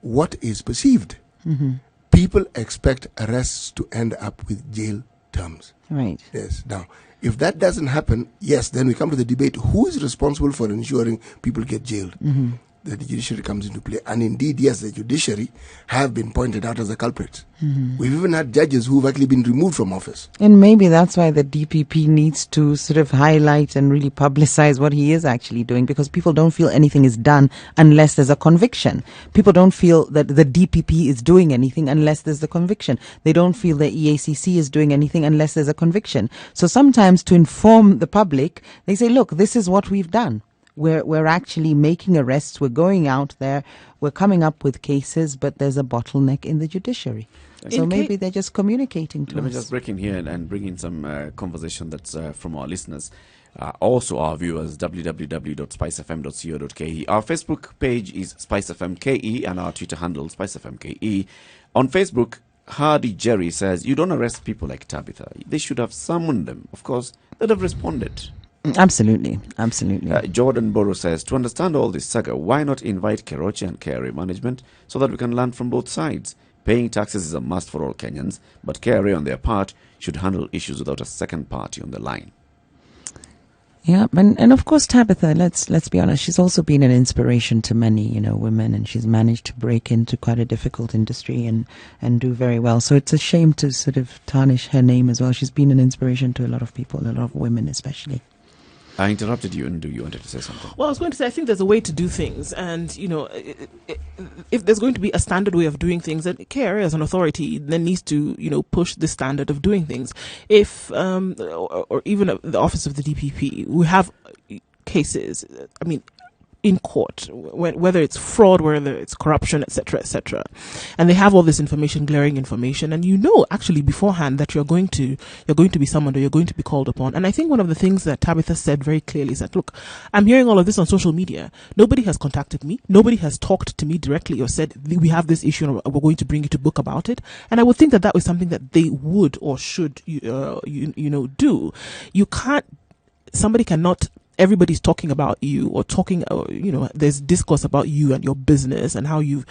what is perceived? People expect arrests to end up with jail terms. Right. Yes. Now, if that doesn't happen, yes, then we come to the debate, who is responsible for ensuring people get jailed? The judiciary comes into play. And indeed, yes, the judiciary have been pointed out as the culprits. We've even had judges who've actually been removed from office. And maybe that's why the DPP needs to sort of highlight and really publicize what he is actually doing, because people don't feel anything is done unless there's a conviction. People don't feel that the DPP is doing anything unless there's the conviction. They don't feel the EACC is doing anything unless there's a conviction. So sometimes to inform the public, they say, look, this is what we've done. We're actually making arrests. We're going out there. We're coming up with cases, but there's a bottleneck in the judiciary. So maybe they're just communicating to us. Let me just break in here and bring in some conversation that's from our listeners. Also our viewers, www.spicefm.co.ke. Our Facebook page is SpiceFMKE and our Twitter handle SpiceFMKE. On Facebook, Hardy Jerry says, you don't arrest people like Tabitha. They should have summoned them. Of course, they'd have responded. Absolutely. Jordan Boro says, to understand all this saga, why not invite Keroche and KRA management so that we can learn from both sides? Paying taxes is a must for all Kenyans, but KRA on their part should handle issues without a second party on the line. Yeah, and of course Tabitha, let's be honest, she's also been an inspiration to many, women, and she's managed to break into quite a difficult industry and do very well. So it's a shame to sort of tarnish her name as well. She's been an inspiration to a lot of people, a lot of women especially. I interrupted you, and you wanted to say something? Well, I was going to say, I think there's a way to do things, and if there's going to be a standard way of doing things, then KRA as an authority then needs to push the standard of doing things. If or even the office of the DPP, we have cases. I mean, in court, whether it's fraud, whether it's corruption, etc., and they have all this information, glaring information, and actually beforehand that you're going to be summoned or you're going to be called upon. And I think one of the things that Tabitha said very clearly is that, look, I'm hearing all of this on social media. Nobody has contacted me. Nobody has talked to me directly or said we have this issue and we're going to bring you to book about it. And I would think that was something that they would or should do. You can't. Somebody cannot. Everybody's talking about you or there's discourse about you and your business and how you've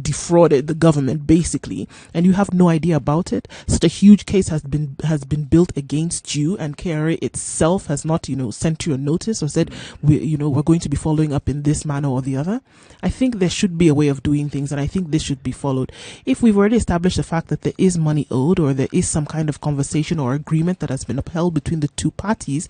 defrauded the government basically, and you have no idea about it. Such a huge case has been built against you, and KRA itself has not, sent you a notice or said, we're going to be following up in this manner or the other. I think there should be a way of doing things, and I think this should be followed. If we've already established the fact that there is money owed or there is some kind of conversation or agreement that has been upheld between the two parties,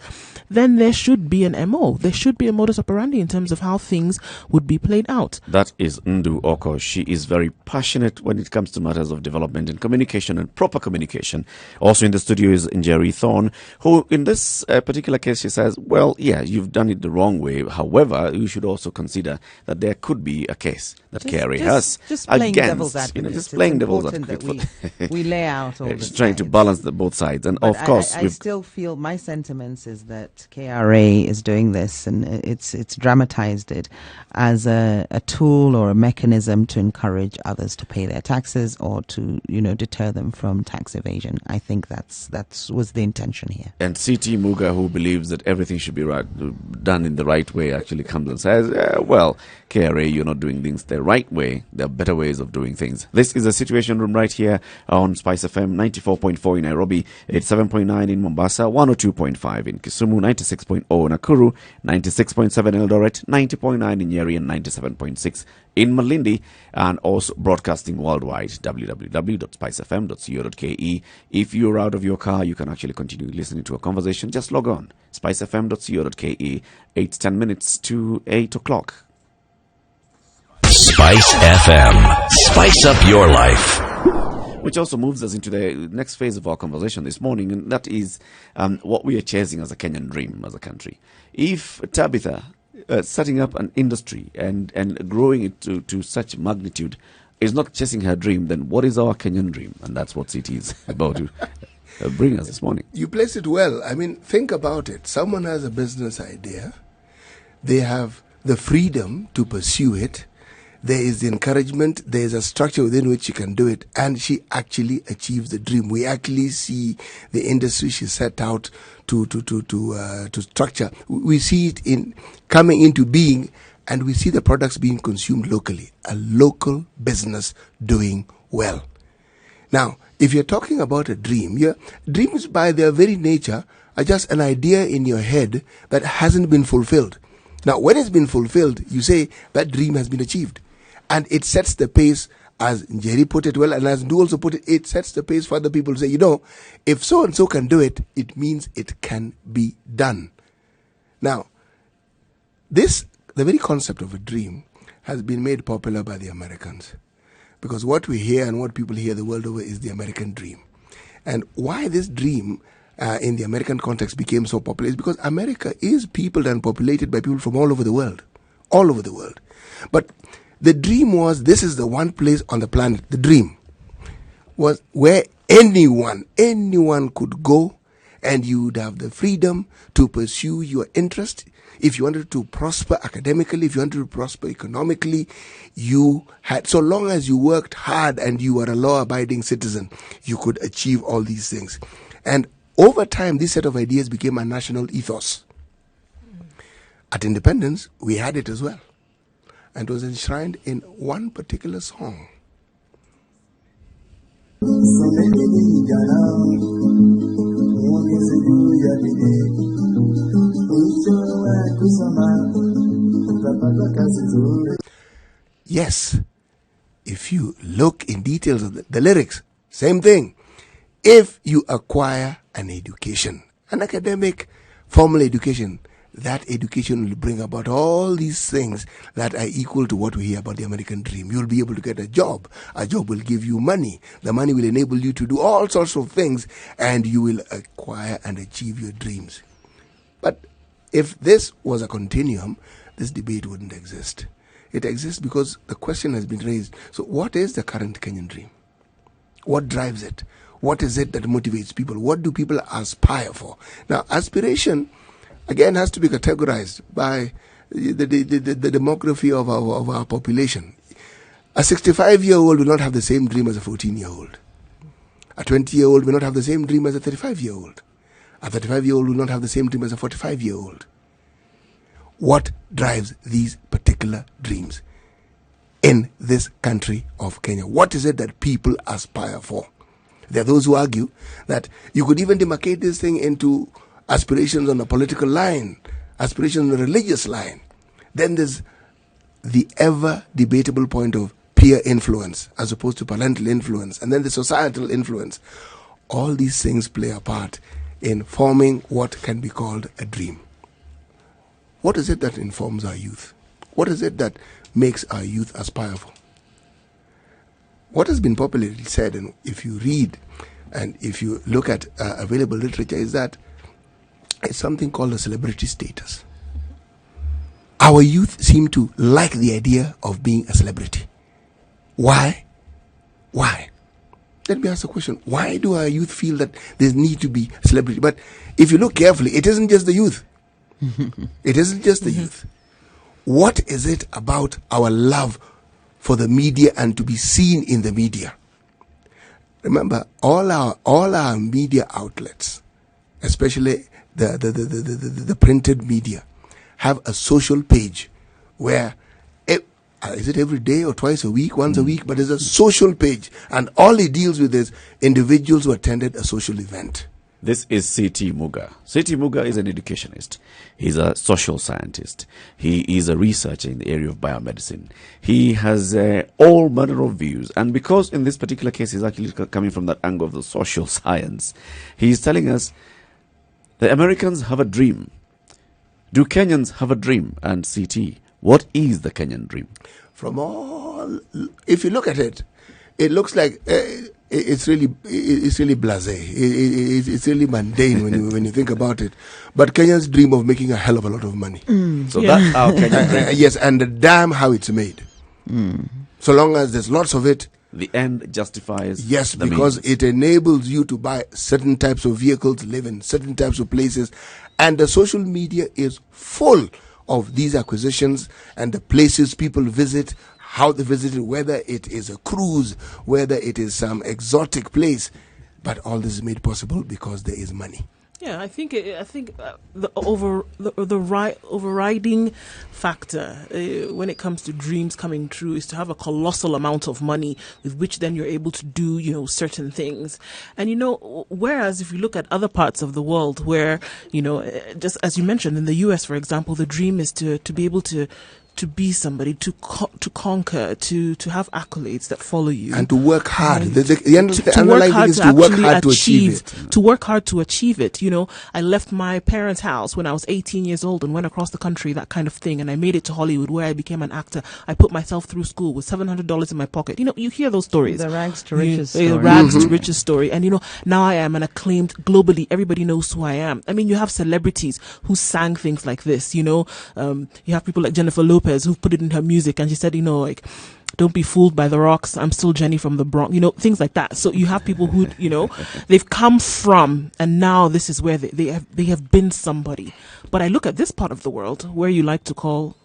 then there should be an MO. There should be a modus operandi in terms of how things would be played out. That is Ndu Okoh. She is very passionate when it comes to matters of development and communication and proper communication. Also in the studio is Njeri Thorne, who in this particular case, she says, well, yeah, you've done it the wrong way. However, you should also consider that there could be a case that KRA has just playing against, devil's advocate. just playing devil's advocate. advocate. We lay out all the She's trying to balance both sides. And but of course, I still feel my sentiments is that KRA is doing this, and it's dramatized it as a tool or a mechanism to encourage others to pay their taxes or to deter them from tax evasion. I think that was the intention here. And CT Muga, who believes that everything should be done in the right way, actually comes and says, well, KRA, you're not doing things the right way. There are better ways of doing things. This is a Situation Room right here on Spice FM, 94.4 in Nairobi, 87.9 in Mombasa, 102.5 in Kisumu, 96.0 in Nakuru, 96.7 Eldoret, 90.9 in Nyeri, and 97.6 in Malindi, and also broadcasting worldwide, www.spicefm.co.ke. If you're out of your car, you can actually continue listening to a conversation. Just log on, spicefm.co.ke. 8-10 minutes to 8 o'clock. Spice FM. Spice up your life. Which also moves us into the next phase of our conversation this morning, and that is what we are chasing as a Kenyan dream, as a country. If Tabitha setting up an industry and growing it to such magnitude is not chasing her dream, then what is our Kenyan dream? And that's what CT is about to bring us this morning. You place it well. I mean, think about it. Someone has a business idea. They have the freedom to pursue it. There is the encouragement. There is a structure within which she can do it. And she actually achieves the dream. We actually see the industry she set out to structure. We see it in coming into being, and we see the products being consumed locally. A local business doing well. Now, if you're talking about a dream, dreams by their very nature are just an idea in your head that hasn't been fulfilled. Now, when it's been fulfilled, you say that dream has been achieved. And it sets the pace, as Njeri put it well, and as Du also put it, it sets the pace for other people to say, if so-and-so can do it, it means it can be done. Now, the very concept of a dream has been made popular by the Americans. Because what we hear and what people hear the world over is the American dream. And why this dream in the American context became so popular is because America is peopled and populated by people from all over the world. All over the world. But the dream was, this is the one place on the planet, the dream was where anyone could go, and you would have the freedom to pursue your interest. If you wanted to prosper academically, if you wanted to prosper economically, you had, so long as you worked hard and you were a law-abiding citizen, you could achieve all these things. And over time, this set of ideas became a national ethos. At independence, we had it as well. And it was enshrined in one particular song. Yes, if you look in details of the lyrics, same thing. If you acquire an education, an academic formal education, that education will bring about all these things that are equal to what we hear about the American dream. You'll be able to get a job. A job will give you money. The money will enable you to do all sorts of things, and you will acquire and achieve your dreams. But if this was a continuum, this debate wouldn't exist. It exists because the question has been raised. So what is the current Kenyan dream? What drives it? What is it that motivates people? What do people aspire for? Now, aspiration, again, has to be categorized by the demography of our population. A 65-year-old will not have the same dream as a 14-year-old. A 20-year-old will not have the same dream as a 35-year-old. A 35-year-old will not have the same dream as a 45-year-old. What drives these particular dreams in this country of Kenya? What is it that people aspire for? There are those who argue that you could even demarcate this thing into aspirations on a political line, aspirations on a religious line. Then there's the ever debatable point of peer influence as opposed to parental influence, and then the societal influence. All these things play a part in forming what can be called a dream. What is it that informs our youth? What is it that makes our youth aspire for? What has been popularly said, and if you read and if you look at available literature, is that it's something called a celebrity status. Our youth seem to like the idea of being a celebrity. Why? Why? Let me ask the question. Why do our youth feel that there need to be celebrity? But if you look carefully, it isn't just the youth. It isn't just the youth. What is it about our love for the media and to be seen in the media? Remember, all our media outlets, especially the printed media, have a social page where is it every day or twice a week, once a week, but it's a social page, and all it deals with is individuals who attended a social event. This is CT Muga. CT Muga is an educationist. He's a social scientist. He is a researcher in the area of biomedicine. He has all manner of views. And because in this particular case he's actually coming from that angle of the social science, he's telling us the Americans have a dream. Do Kenyans have a dream? And CT, what is the Kenyan dream? If you look at it, it looks like it's really blasé. It's really mundane when you think about it. But Kenyans dream of making a hell of a lot of money. So that's how Kenya Yes, and damn how it's made. So long as there's lots of it. the end justifies Yes, the because means. it enables you to buy certain types of vehicles, live in certain types of places, and the social media is full of these acquisitions and the places people visit, how they visit it, whether it is a cruise, whether it is some exotic place. But all this is made possible because there is money. Yeah, I think the overriding factor when it comes to dreams coming true is to have a colossal amount of money with which then you're able to do, certain things. And, whereas if you look at other parts of the world where, just as you mentioned in the US, for example, the dream is to be able to be somebody, to conquer, to have accolades that follow you, and to work hard. And The underlying thing is to work hard to achieve it. To work hard to achieve it. I left my parents' house when I was 18 years old and went across the country, that kind of thing, and I made it to Hollywood where I became an actor. I put myself through school with $700 in my pocket. You hear those stories. The rags to riches story. The rags to riches story. And now I am an acclaimed globally. Everybody knows who I am. I mean, you have celebrities who sang things like this. You have people like Jennifer Lopez who put it in her music, and she said, don't be fooled by the rocks. I'm still Jenny from the Bronx. Things like that. So you have people who, they've come from, and now this is where they have been somebody. But I look at this part of the world where you like to call,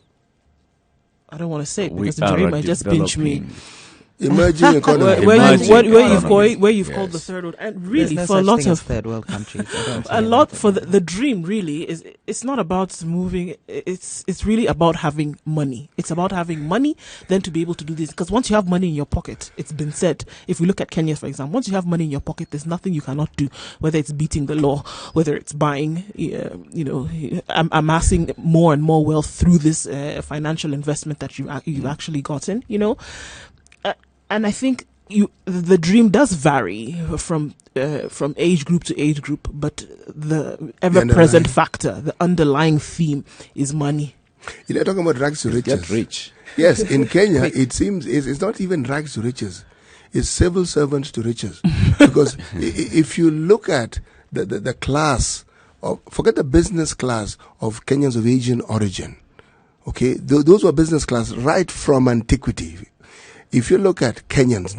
I don't want to say it because Njeri might just pinch me. Emerging economy. Where you've called the third world, and really There's for a no lot such thing of as third world countries. a lot for the dream really is, it's not about moving. It's really about having money. It's about having money then to be able to do this. Because once you have money in your pocket, it's been said. If we look at Kenya, for example, once you have money in your pocket, there's nothing you cannot do. Whether it's beating the law, whether it's buying, amassing more and more wealth through this financial investment that you've actually gotten. And I think the dream does vary from age group to age group, but the ever-present factor, the underlying theme, is money. You're talking about rags to riches. Get rich. Yes, in Kenya, it seems it's not even rags to riches. It's civil servants to riches. Because if you look at the class, forget the business class of Kenyans of Asian origin, okay, those were business class right from antiquity. If you look at Kenyans,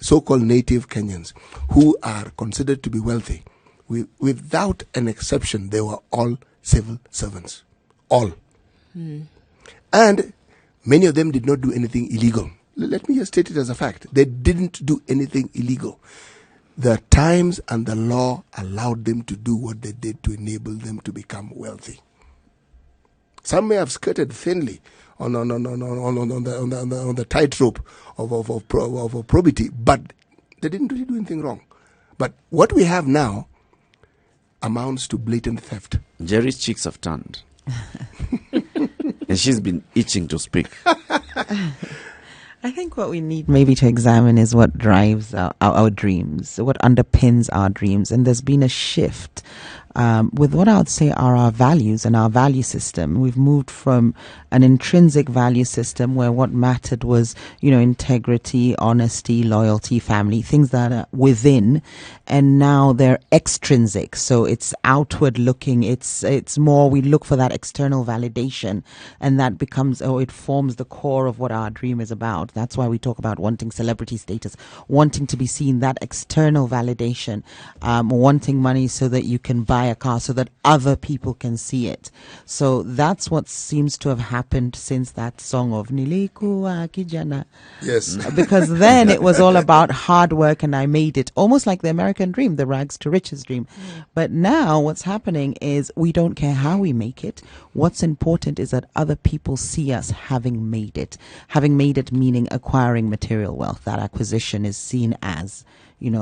so-called native Kenyans, who are considered to be wealthy, without an exception, they were all civil servants. All. And many of them did not do anything illegal. Let me just state it as a fact. They didn't do anything illegal. The times and the law allowed them to do what they did to enable them to become wealthy. Some may have skirted thinly on the tightrope of probity, but they didn't really do anything wrong. But what we have now amounts to blatant theft. Njeri's cheeks have turned. And she's been itching to speak. I think what we need maybe to examine is what drives our dreams, what underpins our dreams. And there's been a shift with what I would say are our values and our value system. We've moved from an intrinsic value system where what mattered was, integrity, honesty, loyalty, family, things that are within, and now they're extrinsic. So it's outward looking. It's more, we look for that external validation, and that becomes, it forms the core of what our dream is about. That's why we talk about wanting celebrity status, wanting to be seen, that external validation, wanting money so that you can buy a car, so that other people can see it. So that's what seems to have happened since that song of Nilikuwa Kijana. Yes. Because then it was all about hard work and I made it. Almost like the American dream, the rags to riches dream. But now what's happening is we don't care how we make it. What's important is that other people see us having made it. Having made it meaning acquiring material wealth. That acquisition is seen as,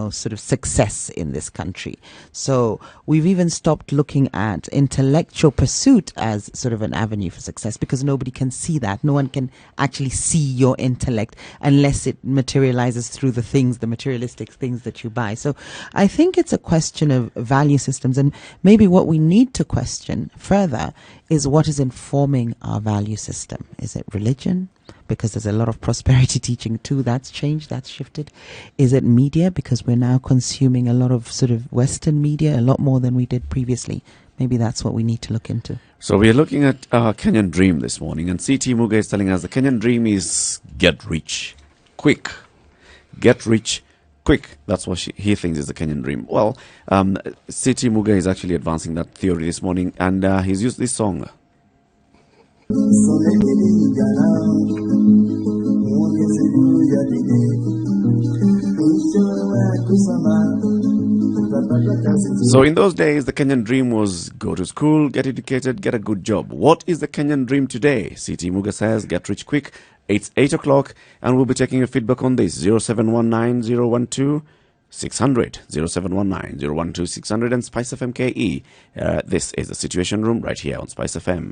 sort of success in this country. So we've even stopped looking at intellectual pursuit as sort of an avenue for success, because nobody can see that. No one can actually see your intellect unless it materializes through the materialistic things that you buy. So I think it's a question of value systems, and maybe what we need to question further is what is informing our value system. Is it religion? because there's a lot of prosperity teaching too. That's changed, that's shifted. Is it media? Because we're now consuming a lot of sort of Western media, a lot more than we did previously. Maybe that's what we need to look into. So we are looking at Kenyan Dream this morning, and CT Muga is telling us the Kenyan Dream is get rich quick. Get rich quick. That's what he thinks is the Kenyan Dream. Well, CT Muga is actually advancing that theory this morning, and he's used this song. So in those days, the Kenyan Dream was go to school, get educated, get a good job. What is the Kenyan Dream today? CT Muga says get rich quick. It's 8 o'clock, and we'll be taking your feedback on this. 0719-012-600, 0719-012-600, and Spice FM KE. This is the Situation Room right here on Spice FM.